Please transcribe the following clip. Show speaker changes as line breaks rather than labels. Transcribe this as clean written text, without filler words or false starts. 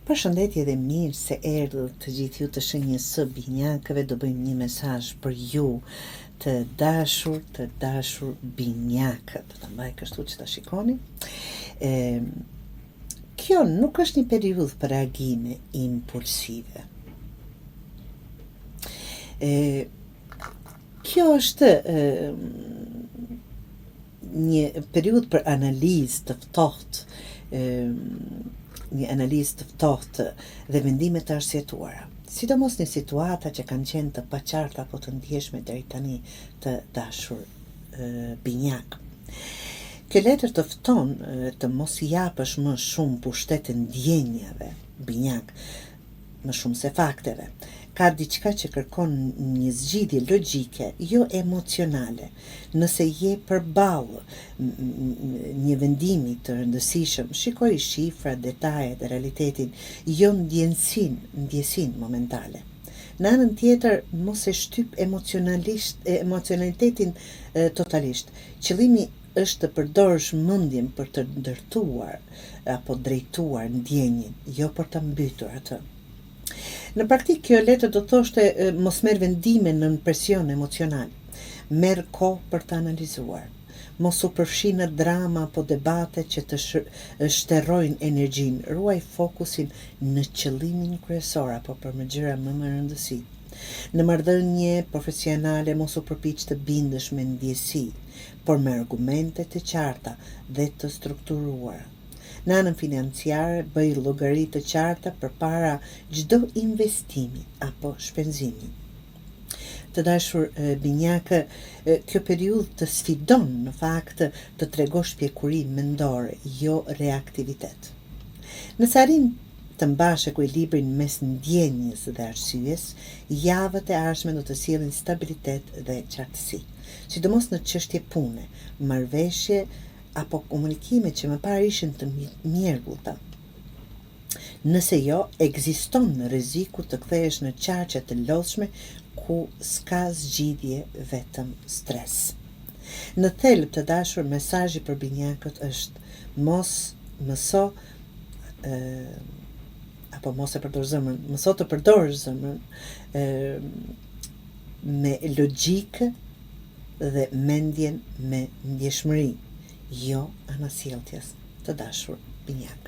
Përshëndetje dhe mirë se erdhët të gjithë ju të shenjës së binjakëve. Do bëjmë një mesazh për ju të dashur binjakët. Të mbaj kështu që ta shikoni. Kjo nuk është një periudhë për reagime impulsive. Kjo është një periudhë për analizë të ftohtë, një analizë të ftohtë dhe vendime të arsyetuara. Sidomos në situata që kanë qenë të paqarta apo të ndjeshme deri tani të dashur binjak. Kjo letër të fton të mos i japësh më shumë pushtet ndjenjave binjak, më shumë se fakteve. Ka diçka që kërkon një zgjidhje logjike, jo emocionale. Nëse je përballë një vendimi të rëndësishëm, shikoj shifra, detajet e realitetin, jo ndjesin momentale. Në anën tjetër, mos e shtyp emocionalitetin totalisht. Qëllimi është të përdorësh mendjen për të ndërtuar apo drejtuar ndjenjin, jo për të mbytur atë. Në praktikë kjo letër do thoshte mos merr vendime në presion emocional. Merr kohë për të analizuar. Mos u përfshi në drama apo debate që të shterrojnë energjinë. Ruaj fokusin në qëllimin kryesor apo për më gjëra më rëndësi. Në marrëdhënie profesionale mos u përpiq të bindesh me ndjesi, por me argumente të qarta dhe të strukturuara. Në anën financiare, bëj llogari të qarta përpara çdo investimi apo shpenzimi. Të dashur binjakë, kjo periudhë të sfidon në fakt të tregosh pjekuri mendore, jo reaktivitet. Nëse arrin të mbash ekuilibrin mes ndjenjes dhe arsyes, javët e ardhshme do të sjellin stabilitet dhe qartësi, sidomos në çështje pune, marrëveshje apo komunikime që më parë ishin të mjergullta. Nëse jo, ekziston rreziku të kthehesh në qarqe të lodhshme ku s'ka zgjidhje, vetëm stres. Në thelb të dashur, mesazhi për binjakët është mëso të përdorësh zemrën me logjikë dhe mendjen me ndjeshmëri, jo anasjelljes, të dashur binjak.